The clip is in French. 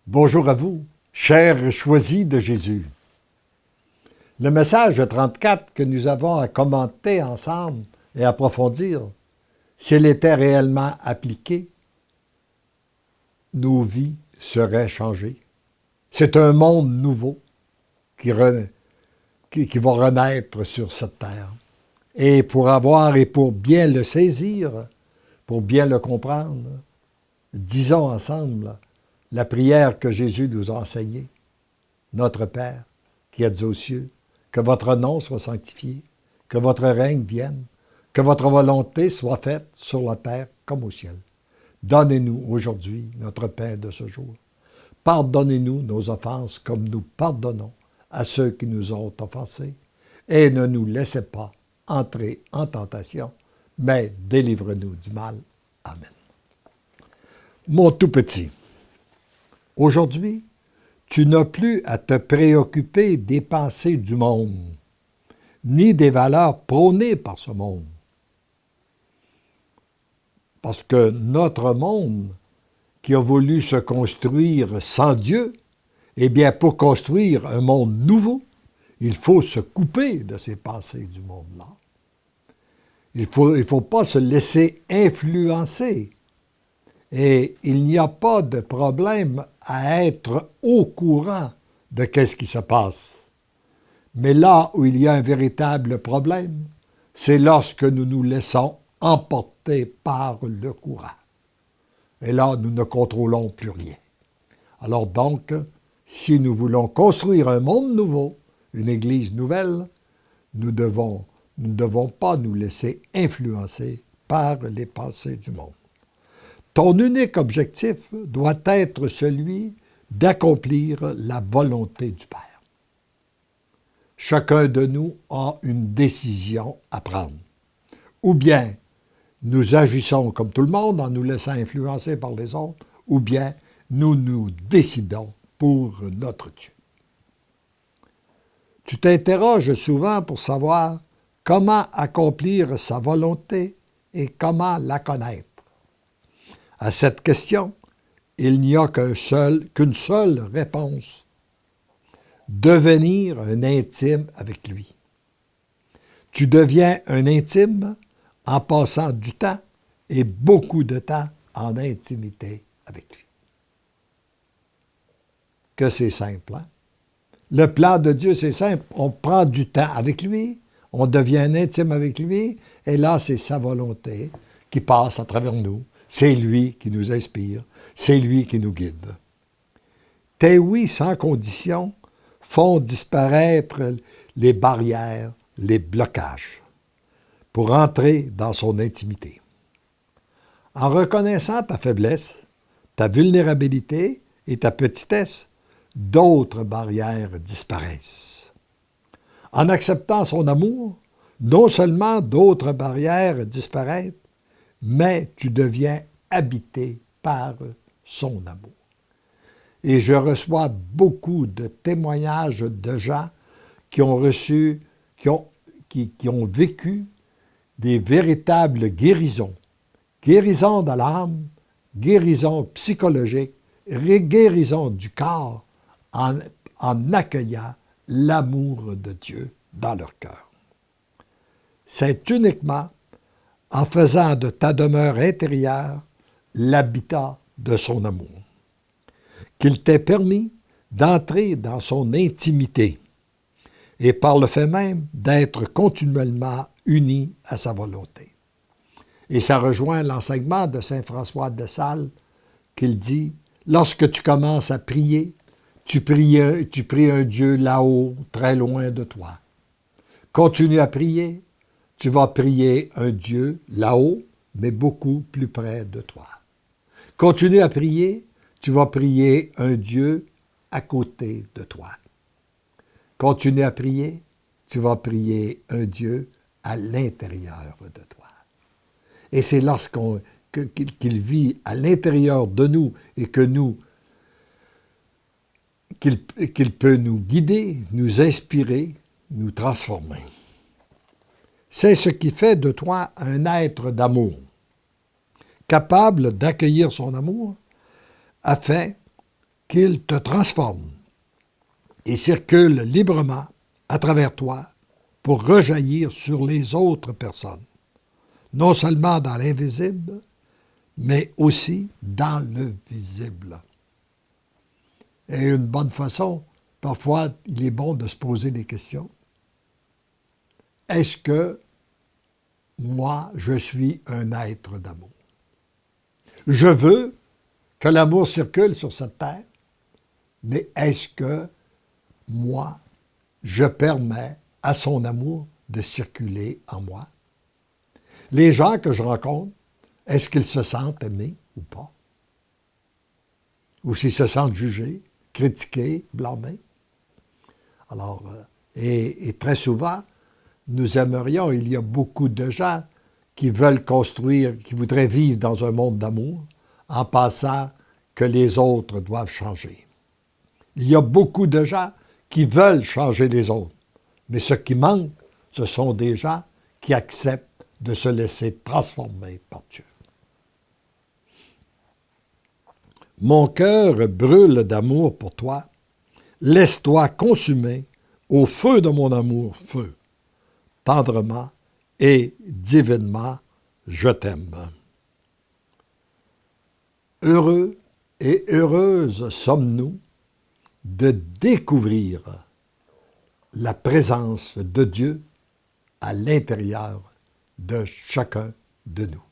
Bonjour à vous, chers choisis de Jésus. Le message 34 que nous avons à commenter ensemble et approfondir, s'il était réellement appliqué, nos vies seraient changées. C'est un monde nouveau qui va renaître sur cette terre. Et pour bien le saisir, pour bien le comprendre, disons ensemble la prière que Jésus nous a enseignée. Notre Père, qui êtes aux cieux, que votre nom soit sanctifié, que votre règne vienne, que votre volonté soit faite sur la terre comme au ciel. Donnez-nous aujourd'hui notre pain de ce jour. Pardonnez-nous nos offenses comme nous pardonnons à ceux qui nous ont offensés. Et ne nous laissez pas entrer en tentation, mais délivre-nous du mal. Amen. Mon tout petit, aujourd'hui, tu n'as plus à te préoccuper des pensées du monde, ni des valeurs prônées par ce monde. Parce que notre monde, qui a voulu se construire sans Dieu, eh bien, pour construire un monde nouveau, il faut se couper de ces pensées du monde-là. Il faut pas se laisser influencer. Et il n'y a pas de problème à être au courant de ce qui se passe. Mais là où il y a un véritable problème, c'est lorsque nous nous laissons emporter par le courant. Et là, nous ne contrôlons plus rien. Alors donc, si nous voulons construire un monde nouveau, une Église nouvelle, nous ne devons pas nous laisser influencer par les pensées du monde. Ton unique objectif doit être celui d'accomplir la volonté du Père. Chacun de nous a une décision à prendre. Ou bien nous agissons comme tout le monde en nous laissant influencer par les autres, ou bien nous nous décidons pour notre Dieu. Tu t'interroges souvent pour savoir comment accomplir sa volonté et comment la connaître. À cette question, il n'y a qu'une seule réponse. Devenir un intime avec lui. Tu deviens un intime en passant du temps et beaucoup de temps en intimité avec lui. Que c'est simple, hein? Le plan de Dieu, c'est simple. On prend du temps avec lui, on devient un intime avec lui, et là, c'est sa volonté qui passe à travers nous. C'est lui qui nous inspire, c'est lui qui nous guide. Tes oui sans condition font disparaître les barrières, les blocages, pour entrer dans son intimité. En reconnaissant ta faiblesse, ta vulnérabilité et ta petitesse, d'autres barrières disparaissent. En acceptant son amour, non seulement d'autres barrières disparaissent, mais tu deviens habité par son amour. Et je reçois beaucoup de témoignages de gens qui ont vécu des véritables guérisons. Guérison de l'âme, guérison psychologique, guérison du corps en accueillant l'amour de Dieu dans leur cœur. C'est uniquement en faisant de ta demeure intérieure l'habitat de son amour, qu'il t'ait permis d'entrer dans son intimité et par le fait même d'être continuellement uni à sa volonté. Et ça rejoint l'enseignement de saint François de Sales qu'il dit, lorsque tu commences à prier, tu pries un Dieu là-haut, très loin de toi. Continue à prier, tu vas prier un Dieu là-haut, mais beaucoup plus près de toi. Continue à prier, tu vas prier un Dieu à côté de toi. Continue à prier, tu vas prier un Dieu à l'intérieur de toi. Et c'est qu'il vit à l'intérieur de nous et qu'il peut nous guider, nous inspirer, nous transformer. C'est ce qui fait de toi un être d'amour, capable d'accueillir son amour afin qu'il te transforme et circule librement à travers toi pour rejaillir sur les autres personnes, non seulement dans l'invisible, mais aussi dans le visible. Et une bonne façon, parfois, il est bon de se poser des questions. Est-ce que moi, je suis un être d'amour? Je veux que l'amour circule sur cette terre, mais est-ce que moi, je permets à son amour de circuler en moi? Les gens que je rencontre, est-ce qu'ils se sentent aimés ou pas? Ou s'ils se sentent jugés, critiqués, blâmés? Alors, et très souvent, nous aimerions, il y a beaucoup de gens qui veulent construire, qui voudraient vivre dans un monde d'amour en pensant que les autres doivent changer. Il y a beaucoup de gens qui veulent changer les autres, mais ce qui manque, ce sont des gens qui acceptent de se laisser transformer par Dieu. Mon cœur brûle d'amour pour toi. Laisse-toi consumer au feu de mon amour, feu. Tendrement et divinement, je t'aime. Heureux et heureuses sommes-nous de découvrir la présence de Dieu à l'intérieur de chacun de nous.